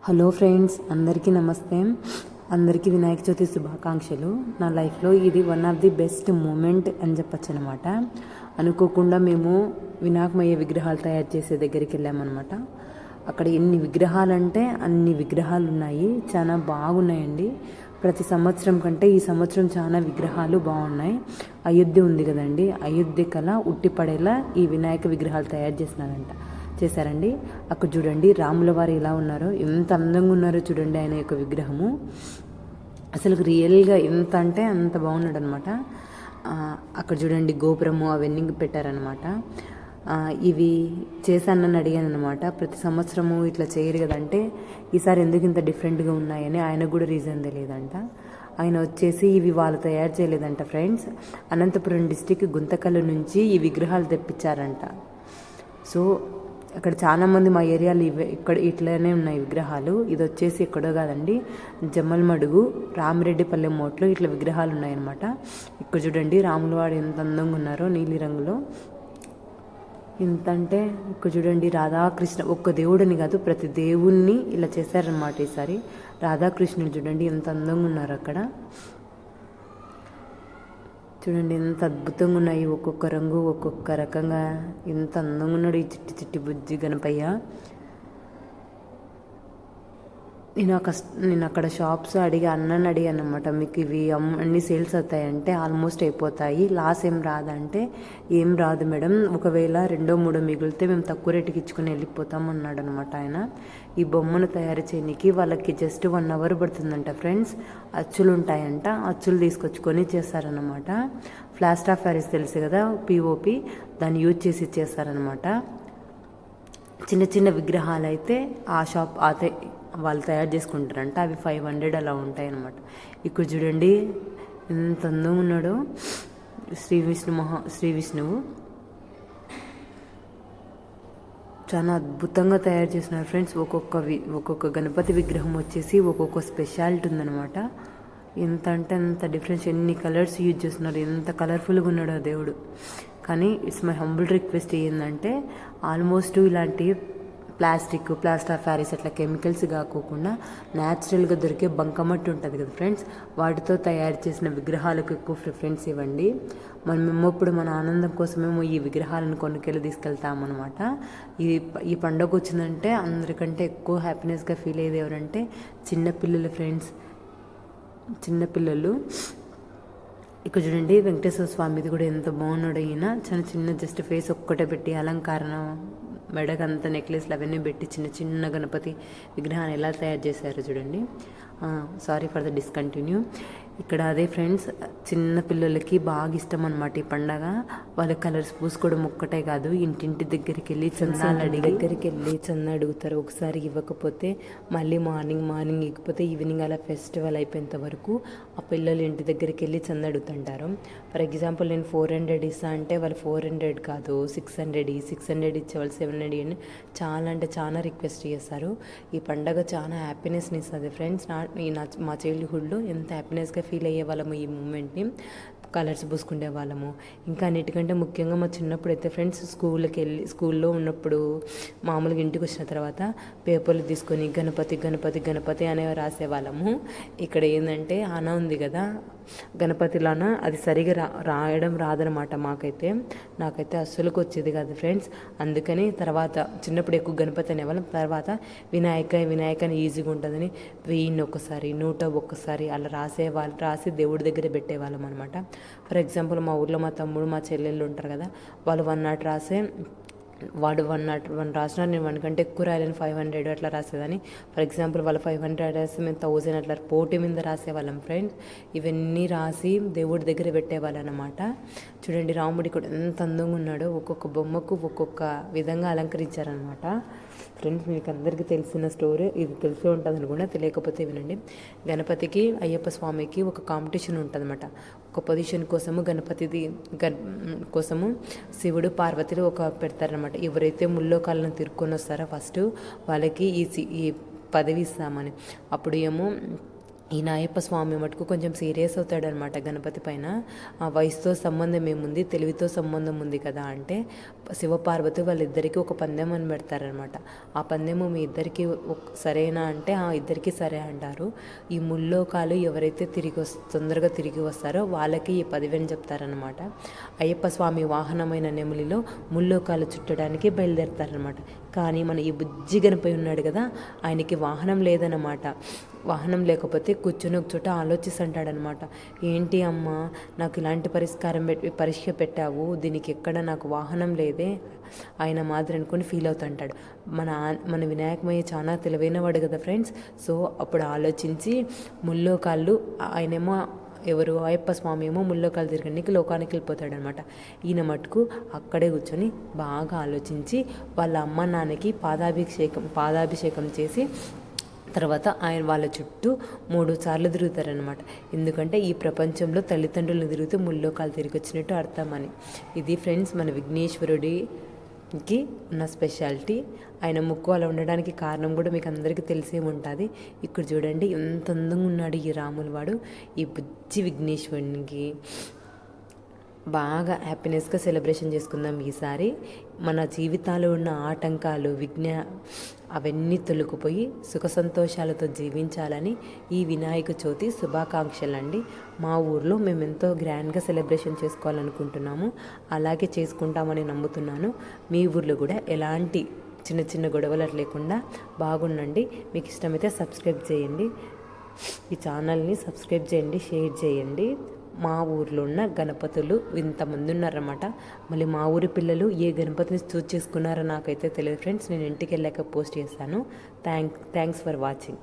Hello friends, అందరికీ నమస్తే. అందరికీ వినాయక చవితి శుభాకాంక్షలు. నా లైఫ్లో ఇది one of the best moment అని చెప్పచ్చు అనమాట. అనుకోకుండా మేము వినాయకమయ్య విగ్రహాలు తయారు చేసే దగ్గరికి వెళ్ళామన్నమాట. అక్కడ ఎన్ని విగ్రహాలు అంటే అన్ని విగ్రహాలు ఉన్నాయి. చాలా బాగున్నాయండి. ప్రతి సంవత్సరం కంటే ఈ సంవత్సరం చాలా విగ్రహాలు బాగున్నాయి. అయోధ్య ఉంది కదండి, అయోధ్య కల ఉట్టిపడేలా ఈ వినాయక విగ్రహాలు తయారు చేశారండి. అక్కడ చూడండి రాముల వారు ఎలా ఉన్నారో, ఎంత అందంగా ఉన్నారో చూడండి. ఆయన యొక్క విగ్రహము అసలు రియల్గా ఎంత అంటే అంత బాగున్నాడు అనమాట. అక్కడ చూడండి గోపురము అవన్నీ పెట్టారనమాట. ఇవి చేశానని అడిగాను అనమాట. ప్రతి సంవత్సరము ఇట్లా చేయరు కదంటే ఈసారి ఎందుకు ఇంత డిఫరెంట్గా ఉన్నాయని ఆయనకు కూడా రీజన్ తెలియదంట. ఆయన వచ్చేసి ఇవి వాళ్ళు తయారు చేయలేదంట ఫ్రెండ్స్. అనంతపురం డిస్టిక్ గుంతకల్లు నుంచి ఈ విగ్రహాలు తెప్పించారంట. సో అక్కడ చాలామంది మా ఏరియాలో ఇక్కడ ఇట్లనే ఉన్నాయి విగ్రహాలు. ఇది వచ్చేసి ఎక్కడో కాదండి, జమ్మలమడుగు రామిరెడ్డిపల్లె మోట్లో ఇట్లా విగ్రహాలు ఉన్నాయన్నమాట. ఇక్కడ చూడండి రాములవాడు ఎంత అందంగా ఉన్నారో నీలి రంగులో. ఎంత అంటే ఇక్కడ చూడండి రాధాకృష్ణ, ఒక్క దేవుడని కాదు ప్రతి దేవుణ్ణి ఇలా చేశారనమాట. ఈసారి రాధాకృష్ణుడు చూడండి ఎంత అందంగా ఉన్నారు అక్కడ. చూడండి ఎంత అద్భుతంగా ఉన్నాయి, ఒక్కొక్క రంగు ఒక్కొక్క రకంగా. ఎంత అందంగా ఉన్నాడు ఈ చిట్టి చిట్టి బుజ్జి గణపయ్య. నేను అక్కడ షాప్స్ అన్నాను అనమాట, మీకు ఇవి అన్ని సేల్స్ అవుతాయంటే ఆల్మోస్ట్ అయిపోతాయి, లాస్ ఏం రాదంటే ఏం రాదు మేడం, ఒకవేళ 2-3 మిగిలితే మేము తక్కువ రేటుకి ఇచ్చుకొని వెళ్ళిపోతాం అన్నాడు అనమాట ఆయన. ఈ బొమ్మను తయారు చేయడానికి వాళ్ళకి జస్ట్ 1 అవర్ పడుతుందంట ఫ్రెండ్స్. అచ్చులు ఉంటాయంట, అచ్చులు తీసుకొచ్చుకొని చేస్తారనమాట. ప్లాస్టర్ ఆఫ్ ప్యారిస్ తెలుసు కదా, పిఓపి, దాన్ని యూజ్ చేసి చేస్తారనమాట. చిన్న చిన్న విగ్రహాలు అయితే ఆ షాప్ వాళ్ళు తయారు చేసుకుంటారంట. అవి 500 అలా ఉంటాయి అన్నమాట. ఇక్కడ చూడండి ఎంత అందంగా ఉన్నాడో శ్రీ విష్ణువు. చాలా అద్భుతంగా తయారు చేస్తున్నారు ఫ్రెండ్స్. ఒక్కొక్క గణపతి విగ్రహం వచ్చేసి ఒక్కొక్క స్పెషాలిటీ ఉందన్నమాట. ఎంత అంటే అంత డిఫరెన్స్, ఎన్ని కలర్స్ యూజ్ చేస్తున్నారు, ఎంత కలర్ఫుల్గా ఉన్నాడో దేవుడు. కానీ ఇట్స్ మై హంబుల్ రిక్వెస్ట్ ఏంటంటే ఆల్మోస్ట్ ఇలాంటి ప్లాస్టర్ ఆఫ్ ప్యారిస్ అట్లా కెమికల్స్ కాకోకుండా న్యాచురల్గా దొరికే బంకమట్టి ఉంటుంది కదా ఫ్రెండ్స్, వాటితో తయారు చేసిన విగ్రహాలకు ఎక్కువ ప్రిఫరెన్స్ ఇవ్వండి. ఇప్పుడు మన ఆనందం కోసమేమో ఈ విగ్రహాలను కొనుక్కెళ్ళి తీసుకెళ్తామన్నమాట. ఈ పండుగ వచ్చిందంటే అందరికంటే ఎక్కువ హ్యాపీనెస్గా ఫీల్ అయ్యేది ఎవరంటే చిన్నపిల్లలు ఫ్రెండ్స్. చిన్నపిల్లలు ఇక్కడ చూడండి వెంకటేశ్వర స్వామిది కూడా ఎంత బాగున్నాడు. ఈయన చిన్న జస్ట్ ఫేస్ ఒక్కటే పెట్టి అలంకరణ, మెడకంత నెక్లెస్లు అవన్నీ పెట్టి చిన్న గణపతి విగ్రహాన్ని ఎలా తయారు చేశారో చూడండి. Sorry for the discontinue. ఇక్కడ అదే ఫ్రెండ్స్, చిన్న పిల్లలకి బాగా ఇష్టం అనమాట ఈ పండగ. వాళ్ళ కలర్స్ పూసుకోవడం ఒక్కటే కాదు, ఇంటింటి దగ్గరికి వెళ్ళి చందా అడుగుతారు. ఒకసారి ఇవ్వకపోతే మళ్ళీ మార్నింగ్ ఇకపోతే ఈవినింగ్ అలా ఫెస్టివల్ అయిపోయేంత వరకు ఆ పిల్లలు ఇంటి దగ్గరికి వెళ్ళి చందా అడుగుతుంటారు. ఫర్ ఎగ్జాంపుల్ నేను 400 ఇస్తా అంటే వాళ్ళు 400 కాదు 600 ఇచ్చేవాళ్ళు 700 అని చాలా రిక్వెస్ట్ చేస్తారు. ఈ పండగ చాలా హ్యాపీనెస్ని ఇస్తుంది ఫ్రెండ్స్. మా చైల్డ్హుడ్లో ఎంత హ్యాపీనెస్గా ఫీల్ అయ్యే వాళ్ళము ఈ మూమెంట్ని, కలర్స్ పూసుకునే వాళ్ళము. ఇంకా అన్నిటికంటే ముఖ్యంగా మా చిన్నప్పుడు అయితే ఫ్రెండ్స్ స్కూల్లో ఉన్నప్పుడు మామూలుగా ఇంటికి వచ్చిన తర్వాత పేపర్లు తీసుకొని గణపతి అనే రాసేవాళ్ళము. ఇక్కడ ఏంటంటే ఆన ఉంది కదా గణపతిలాన, అది సరిగా రాయడం రాదనమాట నాకైతే అస్సలుకు వచ్చేది కాదు ఫ్రెండ్స్. అందుకని తర్వాత చిన్నప్పుడు ఎక్కువ గణపతి అనేవాళ్ళం, తర్వాత వినాయక అని ఈజీగా ఉంటుందని 1001 101 అలా రాసి దేవుడి దగ్గర పెట్టేవాళ్ళం అనమాట. ఫర్ ఎగ్జాంపుల్ మా ఊర్లో మా తమ్ముడు మా చెల్లెళ్ళు ఉంటారు కదా, వాళ్ళు 100 రాసే, వాడు 101 రాసిన నేను 1 కంటే ఎక్కువ రాయలేను 500 అట్లా రాసేదని. ఫర్ ఎగ్జాంపుల్ వాళ్ళు 500 రాస్తే మేము 1000 అట్లా పోటీ మీద రాసేవాళ్ళం ఫ్రెండ్స్. ఇవన్నీ రాసి దేవుడి దగ్గర పెట్టేవాళ్ళు అనమాట. చూడండి రాముడి కూడా ఎంత అందంగా ఉన్నాడో, ఒక్కొక్క బొమ్మకు ఒక్కొక్క విధంగా అలంకరించారనమాట. ఫ్రెండ్స్ మీకు అందరికీ తెలిసిన స్టోరీ ఇది, తెలిసే ఉంటుంది అనుకున్నా, తెలియకపోతే వినండి. గణపతికి అయ్యప్ప స్వామికి ఒక కాంపిటీషన్ ఉంటుంది అనమాట. ఒక పొజిషన్ కోసము కోసము శివుడు పార్వతిలో పెడతారనమాట. ఎవరైతే ముల్లోకాలను తిరుక్కొని వస్తారో ఫస్ట్ వాళ్ళకి ఈ పదవి ఇస్తామని. అప్పుడు ఏమో ఈయన అయ్యప్ప స్వామి మటుకు కొంచెం సీరియస్ అవుతాడనమాట గణపతి పైన. ఆ వయసుతో సంబంధం ఏముంది, తెలివితో సంబంధం ఉంది కదా అంటే శివపార్వతి వాళ్ళిద్దరికీ ఒక పందెం అని పెడతారనమాట. ఆ పందెము మీ ఇద్దరికి సరేనా అంటే ఆ ఇద్దరికి సరే అంటారు. ఈ ముల్లోకాలు ఎవరైతే తొందరగా తిరిగి వస్తారో వాళ్ళకి ఈ పదివేని చెప్తారనమాట. అయ్యప్ప స్వామి వాహనమైన నెమలిలో ముల్లోకాలు చుట్టడానికి బయలుదేరతారనమాట. కానీ మన ఈ బుజ్జి గణపతి ఉన్నాడు కదా, ఆయనకి వాహనం లేదన్నమాట. వాహనం లేకపోతే కూర్చొని ఒక చోట ఆలోచిస్తుంటాడనమాట. ఏంటి అమ్మ నాకు ఇలాంటి పరీక్ష పెట్టావు, దీనికి ఎక్కడ నాకు వాహనం లేదే ఆయన మాదిరి అనుకొని ఫీల్ అవుతుంటాడు. మన వినాయకమయ్య చాలా తెలివైనవాడు కదా ఫ్రెండ్స్. సో అప్పుడు ఆలోచించి ముల్లోకాళ్ళు ఆయనేమో ఎవరు అయ్యప్ప స్వామి ఏమో ముల్లోకాలు తిరగడానికి లోకానికి వెళ్ళిపోతాడనమాట. ఈయన మటుకు అక్కడే కూర్చొని బాగా ఆలోచించి వాళ్ళ అమ్మ నాన్నకి పాదాభిషేకం చేసి తర్వాత ఆయన వాళ్ళ చుట్టూ 3 సార్లు తిరుగుతారనమాట. ఎందుకంటే ఈ ప్రపంచంలో తల్లిదండ్రులను తిరిగితే ముల్లోకాలు తిరిగి వచ్చినట్టు అర్థం అని. ఇది ఫ్రెండ్స్ మన విఘ్నేశ్వరుడికి ఉన్న స్పెషాలిటీ. ఆయన ముక్కు అలా ఉండడానికి కారణం కూడా మీకు అందరికీ తెలిసే ఉంటుంది. ఇక్కడ చూడండి ఎంత అందంగా ఉన్నాడు ఈ రాముల వాడు. ఈ బుజ్జి విఘ్నేశ్వరునికి బాగా హ్యాపీనెస్గా సెలబ్రేషన్ చేసుకుందాం ఈసారి. మన జీవితాల్లో ఉన్న ఆటంకాలు అవన్నీ తొలగిపోయి సుఖ సంతోషాలతో జీవించాలని ఈ వినాయక చవితి శుభాకాంక్షలండి. మా ఊర్లో మేము ఎంతో గ్రాండ్గా సెలబ్రేషన్ చేసుకోవాలనుకుంటున్నాము. అలాగే చేసుకుంటామని నమ్ముతున్నాను. మీ ఊర్లో కూడా ఎలాంటి చిన్న చిన్న గొడవలు లేకుండా బాగుండండి. మీకు ఇష్టమైతే సబ్స్క్రైబ్ చేయండి, ఈ ఛానల్ని సబ్స్క్రైబ్ చేయండి, షేర్ చేయండి. మా ఊర్లో ఉన్న గణపతులు ఇంతమంది ఉన్నారన్నమాట. మళ్ళీ మా ఊరి పిల్లలు ఏ గణపతిని చూస్ చేసుకున్నారో నాకైతే తెలియదు ఫ్రెండ్స్. నేను ఇంటికి వెళ్ళాక పోస్ట్ చేస్తాను. Thanks for watching.